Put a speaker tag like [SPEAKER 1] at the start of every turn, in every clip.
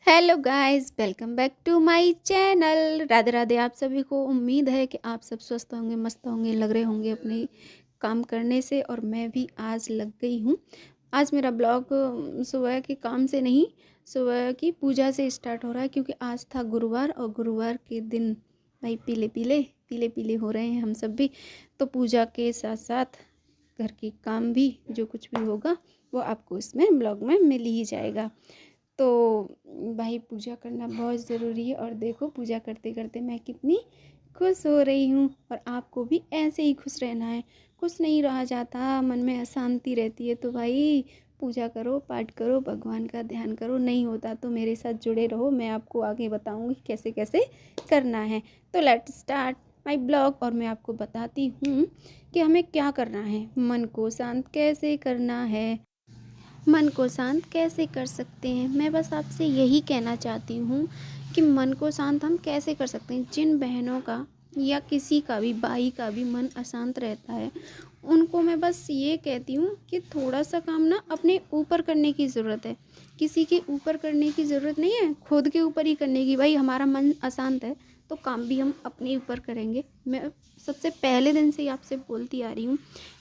[SPEAKER 1] Hello guys, welcome back to my channel. Radhe Radhe आप सभी को। उम्मीद है कि आप सब स्वस्थ होंगे, मस्त होंगे, लग रहे होंगे अपने काम करने से। और मैं भी आज लग गई हूँ। आज मेरा ब्लॉग सुबह के काम से नहीं, सुबह की पूजा से स्टार्ट हो रहा है, क्योंकि आज था गुरुवार और गुरुवार के दिन भाई पीले पीले पीले पीले हो रहे हैं हम सब भी। तो पूजा के साथ साथ घर के काम भी, जो कुछ भी होगा वो आपको इसमें ब्लॉग में मिल ही जाएगा। तो भाई पूजा करना बहुत ज़रूरी है। और देखो पूजा करते करते मैं कितनी खुश हो रही हूँ। और आपको भी ऐसे ही खुश रहना है। खुश नहीं रहा जाता, मन में अशांति रहती है, तो भाई पूजा करो, पाठ करो, भगवान का ध्यान करो। नहीं होता तो मेरे साथ जुड़े रहो, मैं आपको आगे बताऊँगी कैसे कैसे करना है। तो लेट स्टार्ट माई ब्लॉग। और मैं आपको बताती हूँ कि हमें क्या करना है, मन को शांत कैसे करना है, मन को शांत कैसे कर सकते हैं। मैं बस आपसे यही कहना चाहती हूँ कि मन को शांत हम कैसे कर सकते हैं। जिन बहनों का या किसी का भी, भाई का भी मन अशांत रहता है, उनको मैं बस ये कहती हूँ कि थोड़ा सा काम ना अपने ऊपर करने की ज़रूरत है। किसी के ऊपर करने की ज़रूरत नहीं है, खुद के ऊपर ही करने की। भाई हमारा मन अशांत है तो काम भी हम अपने ऊपर करेंगे। मैं सबसे पहले दिन से ही आपसे बोलती आ रही हूँ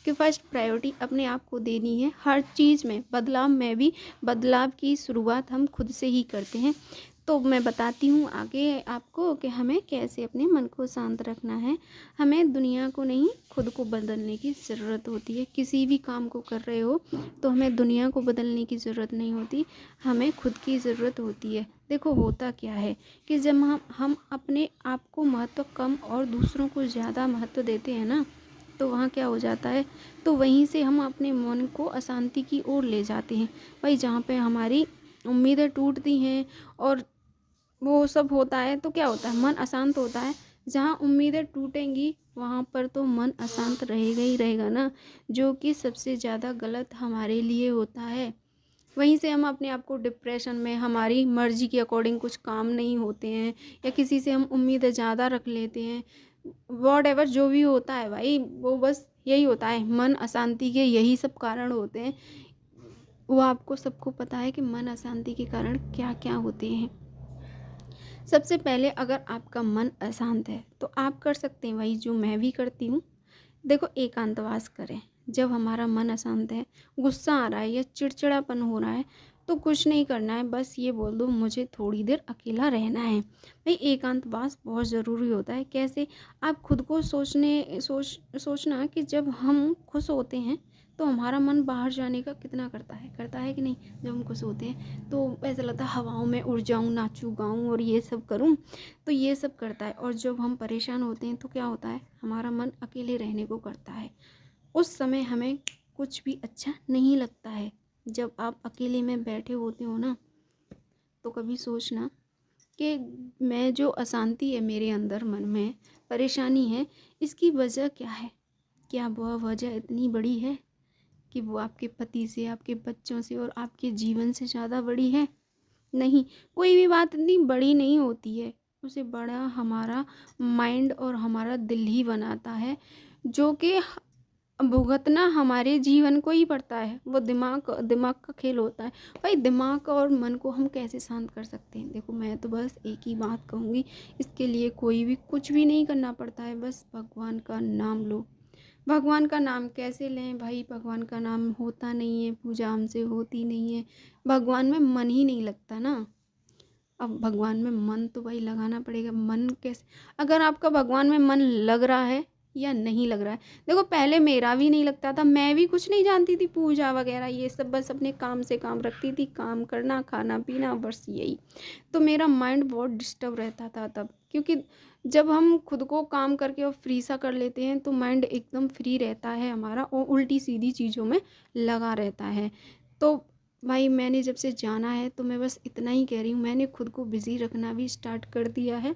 [SPEAKER 1] कि फर्स्ट प्रायोरिटी अपने आप को देनी है। हर चीज़ में, बदलाव में भी, बदलाव की शुरुआत हम खुद से ही करते हैं। तो मैं बताती हूँ आगे आपको कि हमें कैसे अपने मन को शांत रखना है। हमें दुनिया को नहीं, खुद को बदलने की ज़रूरत होती है। किसी भी काम को कर रहे हो तो हमें दुनिया को बदलने की ज़रूरत नहीं होती, हमें खुद की ज़रूरत होती है। देखो होता क्या है कि जब हम अपने आप को महत्व कम और दूसरों को ज़्यादा महत्व देते हैं ना, तो वहाँ क्या हो जाता है, तो वहीं से हम अपने मन को अशांति की ओर ले जाते हैं। भाई जहाँ पे हमारी उम्मीदें टूटती हैं और वो सब होता है, तो क्या होता है, मन अशांत होता है। जहाँ उम्मीदें टूटेंगी वहाँ पर तो मन अशांत रहेगा ही रहेगा ना, जो कि सबसे ज़्यादा गलत हमारे लिए होता है। वहीं से हम अपने आप को डिप्रेशन में, हमारी मर्जी के अकॉर्डिंग कुछ काम नहीं होते हैं, या किसी से हम उम्मीदें ज़्यादा रख लेते हैं। वॉट एवर जो भी होता है भाई, वो बस यही होता है, मन अशांति के यही सब कारण होते हैं। वो आपको सबको पता है कि मन अशांति के कारण क्या क्या होते हैं। सबसे पहले अगर आपका मन अशांत है तो आप कर सकते हैं वही जो मैं भी करती हूँ। देखो एकांतवास करें। जब हमारा मन अशांत है, गुस्सा आ रहा है या चिड़चिड़ापन हो रहा है, तो कुछ नहीं करना है, बस ये बोल दो मुझे थोड़ी देर अकेला रहना है। भाई एकांतवास बहुत ज़रूरी होता है। कैसे, आप खुद को सोचना कि जब हम खुश होते हैं तो हमारा मन बाहर जाने का कितना करता है कि नहीं। जब हम खुश होते हैं तो ऐसा लगता है हवाओं में उड़ जाऊं, नाचूं, गाऊं और ये सब करूं, तो ये सब करता है। और जब हम परेशान होते हैं तो क्या होता है, हमारा मन अकेले रहने को करता है। उस समय हमें कुछ भी अच्छा नहीं लगता है। जब आप अकेले में बैठे होते हो ना, तो कभी सोचना कि मैं जो अशांति है मेरे अंदर, मन में परेशानी है, इसकी वजह क्या है। क्या वह वजह इतनी बड़ी है कि वो आपके पति से, आपके बच्चों से और आपके जीवन से ज़्यादा बड़ी है? नहीं, कोई भी बात इतनी बड़ी नहीं होती है। उसे बड़ा हमारा माइंड और हमारा दिल ही बनाता है, जो कि भुगतना हमारे जीवन को ही पड़ता है। वो दिमाग दिमाग का खेल होता है। भाई दिमाग और मन को हम कैसे शांत कर सकते हैं। देखो मैं तो बस एक ही बात कहूँगी, इसके लिए कोई भी कुछ भी नहीं करना पड़ता है, बस भगवान का नाम लो। भगवान का नाम कैसे लें भाई, भगवान का नाम होता नहीं है, पूजा हमसे होती नहीं है, भगवान में मन ही नहीं लगता ना। अब भगवान में मन तो भाई लगाना पड़ेगा। मन कैसे, अगर आपका भगवान में मन लग रहा है या नहीं लग रहा है। देखो पहले मेरा भी नहीं लगता था, मैं भी कुछ नहीं जानती थी पूजा वगैरह ये सब, बस अपने काम से काम रखती थी, काम करना, खाना पीना, बस यही। तो मेरा माइंड बहुत डिस्टर्ब रहता था तब, क्योंकि जब हम खुद को काम करके और फ्री सा कर लेते हैं तो माइंड एकदम फ्री रहता है हमारा, और उल्टी सीधी चीज़ों में लगा रहता है। तो भाई मैंने जब से जाना है तो मैं बस इतना ही कह रही हूँ, मैंने खुद को बिज़ी रखना भी स्टार्ट कर दिया है।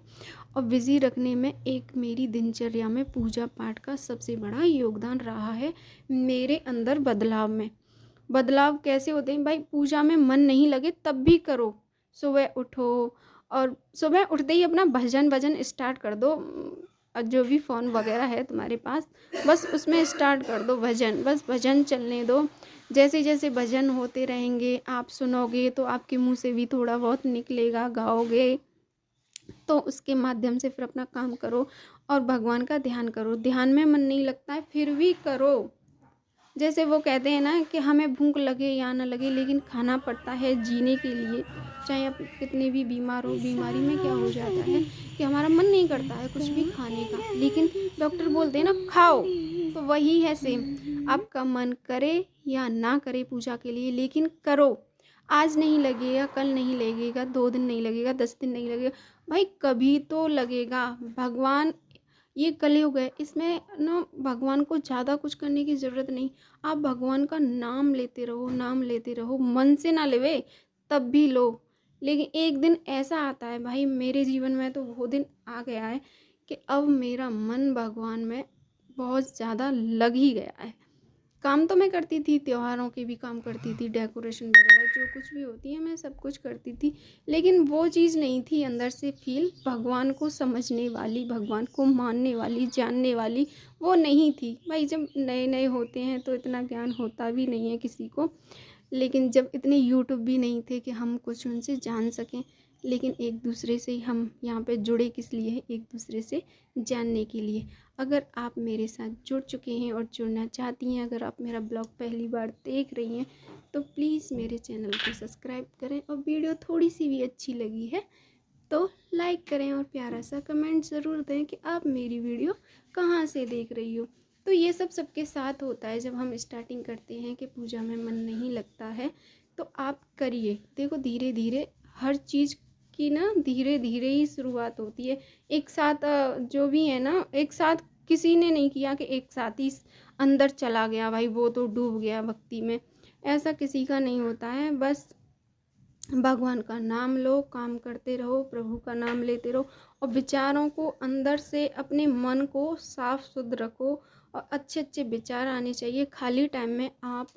[SPEAKER 1] और बिज़ी रखने में एक मेरी दिनचर्या में पूजा पाठ का सबसे बड़ा योगदान रहा है मेरे अंदर बदलाव में। बदलाव कैसे होते हैं भाई, पूजा में मन नहीं लगे तब भी करो। सुबह उठो और सुबह उठते ही अपना भजन वजन स्टार्ट कर दो। जो भी फ़ोन वगैरह है तुम्हारे पास, बस उसमें स्टार्ट कर दो भजन, बस भजन चलने दो। जैसे जैसे भजन होते रहेंगे, आप सुनोगे तो आपके मुँह से भी थोड़ा बहुत निकलेगा, गाओगे। तो उसके माध्यम से फिर अपना काम करो और भगवान का ध्यान करो। ध्यान में मन नहीं लगता है फिर भी करो। जैसे वो कहते हैं ना कि हमें भूख लगे या ना लगे, लेकिन खाना पड़ता है जीने के लिए। चाहे आप कितने भी बीमार हो, बीमारी में क्या हो जाता है कि हमारा मन नहीं करता है कुछ भी खाने का, लेकिन डॉक्टर बोलते हैं ना खाओ। तो वही है सेम, आपका मन करे या ना करे पूजा के लिए, लेकिन करो। आज नहीं लगेगा, कल नहीं लगेगा, 2 दिन नहीं लगेगा, 10 दिन नहीं लगेगा, भाई कभी तो लगेगा। भगवान, ये कलयुग है, इसमें ना भगवान को ज़्यादा कुछ करने की ज़रूरत नहीं। आप भगवान का नाम लेते रहो, नाम लेते रहो, मन से ना लेवे तब भी लो। लेकिन एक दिन ऐसा आता है भाई, मेरे जीवन में तो वो दिन आ गया है कि अब मेरा मन भगवान में बहुत ज़्यादा लग ही गया है। काम तो मैं करती थी, त्योहारों के भी काम करती थी, डेकोरेशन वगैरह जो कुछ भी होती है मैं सब कुछ करती थी, लेकिन वो चीज़ नहीं थी अंदर से फील भगवान को समझने वाली, भगवान को मानने वाली, जानने वाली, वो नहीं थी। भाई जब नए नए होते हैं तो इतना ज्ञान होता भी नहीं है किसी को, लेकिन जब इतने यूट्यूब भी नहीं थे कि हम कुछ उनसे जान सकें, लेकिन एक दूसरे से ही हम यहाँ पे जुड़े किस लिए हैं, एक दूसरे से जानने के लिए। अगर आप मेरे साथ जुड़ चुके हैं और जुड़ना चाहती हैं, अगर आप मेरा ब्लॉग पहली बार देख रही हैं, तो प्लीज़ मेरे चैनल को सब्सक्राइब करें, और वीडियो थोड़ी सी भी अच्छी लगी है तो लाइक करें और प्यारा सा कमेंट ज़रूर दें कि आप मेरी वीडियो कहाँ से देख रही हो। तो ये सब सबके साथ होता है, जब हम स्टार्टिंग करते हैं कि पूजा में मन नहीं लगता है, तो आप करिए। देखो धीरे धीरे हर चीज़ की ना धीरे धीरे ही शुरुआत होती है। एक साथ जो भी है ना, एक साथ किसी ने नहीं किया कि एक साथ ही अंदर चला गया भाई वो तो डूब गया भक्ति में, ऐसा किसी का नहीं होता है। बस भगवान का नाम लो, काम करते रहो, प्रभु का नाम लेते रहो, और विचारों को अंदर से अपने मन को साफ शुद्ध रखो, और अच्छे अच्छे विचार आने चाहिए। खाली टाइम में आप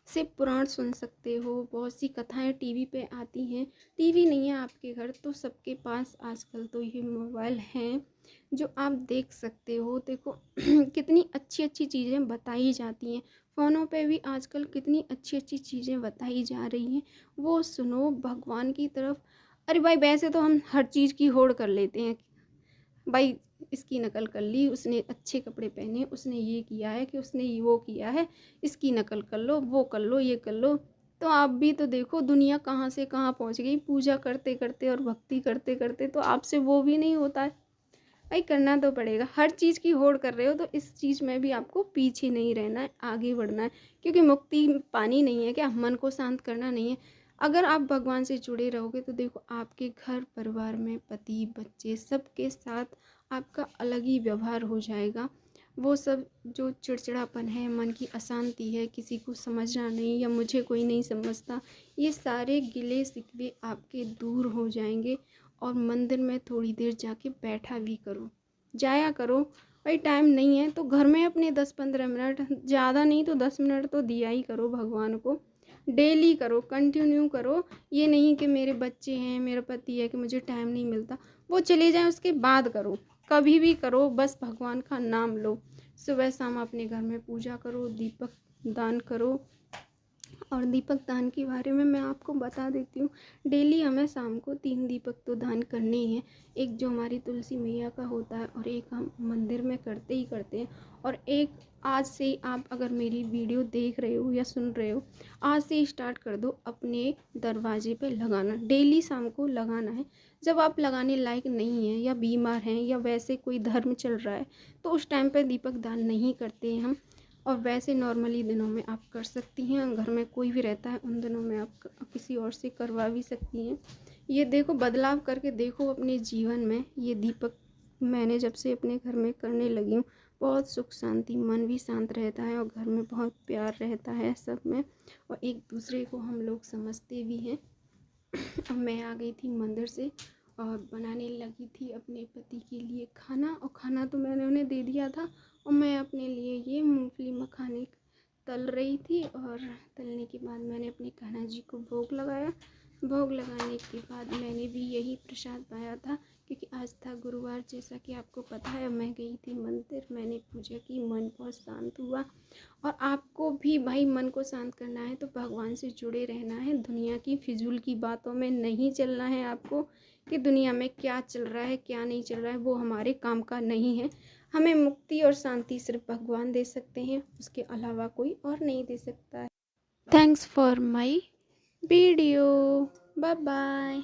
[SPEAKER 1] सिर्फ पुराण सुन सकते हो, बहुत सी कथाएं टीवी पे आती हैं। टीवी नहीं है आपके घर तो सबके पास आजकल तो ये मोबाइल हैं जो आप देख सकते हो। देखो कितनी अच्छी अच्छी चीज़ें बताई जाती हैं, फ़ोनों पे भी आजकल कितनी अच्छी अच्छी चीज़ें बताई जा रही हैं, वो सुनो भगवान की तरफ। अरे भाई वैसे तो हम हर चीज़ की होड़ कर लेते हैं भाई, इसकी नकल कर ली, उसने अच्छे कपड़े पहने, उसने ये किया है कि उसने ये वो किया है, इसकी नकल कर लो, वो कर लो, ये कर लो। तो आप भी तो देखो दुनिया कहाँ से कहाँ पहुँच गई, पूजा करते करते और भक्ति करते करते, तो आपसे वो भी नहीं होता है। भाई करना तो पड़ेगा, हर चीज़ की होड़ कर रहे हो तो इस चीज़ में भी आपको पीछे नहीं रहना है, आगे बढ़ना है। क्योंकि मुक्ति पानी नहीं है क्या, मन को शांत करना नहीं है। अगर आप भगवान से जुड़े रहोगे तो देखो आपके घर परिवार में पति बच्चे सबके साथ आपका अलग ही व्यवहार हो जाएगा। वो सब जो चिड़चिड़ापन है, मन की अशांति है, किसी को समझना नहीं या मुझे कोई नहीं समझता, ये सारे गिले शिकवे आपके दूर हो जाएंगे। और मंदिर में थोड़ी देर जाके बैठा भी करो, जाया करो। भाई टाइम नहीं है तो घर में अपने 10-15 मिनट, ज़्यादा नहीं तो 10 मिनट तो दिया ही करो भगवान को। डेली करो, कंटिन्यू करो। ये नहीं कि मेरे बच्चे हैं, मेरा पति है कि मुझे टाइम नहीं मिलता, वो चले जाएं उसके बाद करो, कभी भी करो, बस भगवान का नाम लो। सुबह शाम अपने घर में पूजा करो, दीपक दान करो। और दीपक दान के बारे में मैं आपको बता देती हूँ, डेली हमें शाम को 3 दीपक तो दान करने ही हैं। एक जो हमारी तुलसी मैया का होता है, और एक हम मंदिर में करते ही करते हैं, और एक आज से ही आप अगर मेरी वीडियो देख रहे हो या सुन रहे हो, आज से ही स्टार्ट कर दो अपने दरवाजे पे लगाना, डेली शाम को लगाना है। जब आप लगाने लायक नहीं हैं या बीमार हैं या वैसे कोई धर्म चल रहा है, तो उस टाइम पर दीपक दान नहीं करते हैं हम। और वैसे नॉर्मली दिनों में आप कर सकती हैं, घर में कोई भी रहता है उन दिनों में आप किसी और से करवा भी सकती हैं। ये देखो बदलाव करके देखो अपने जीवन में, ये दीपक मैंने जब से अपने घर में करने लगी हूँ, बहुत सुख शांति, मन भी शांत रहता है और घर में बहुत प्यार रहता है सब में, और एक दूसरे को हम लोग समझते भी हैं। अब मैं आ गई थी मंदिर से और बनाने लगी थी अपने पति के लिए खाना, और खाना तो मैंने उन्हें दे दिया था, और मैं अपने लिए ये मूंगफली मखाने तल रही थी। और तलने के बाद मैंने अपने कान्हा जी को भोग लगाया। भोग लगाने के बाद मैंने भी यही प्रसाद पाया था क्योंकि आज था गुरुवार, जैसा कि आपको पता है। मैं गई थी मंदिर, मैंने पूजा की, मन बहुत शांत हुआ। और आपको भी भाई मन को शांत करना है तो भगवान से जुड़े रहना है। दुनिया की फिजूल की बातों में नहीं चलना है आपको, कि दुनिया में क्या चल रहा है क्या नहीं चल रहा है, वो हमारे काम का नहीं है। हमें मुक्ति और शांति सिर्फ भगवान दे सकते हैं, उसके अलावा कोई और नहीं दे सकता है। Thanks for my video. Bye bye.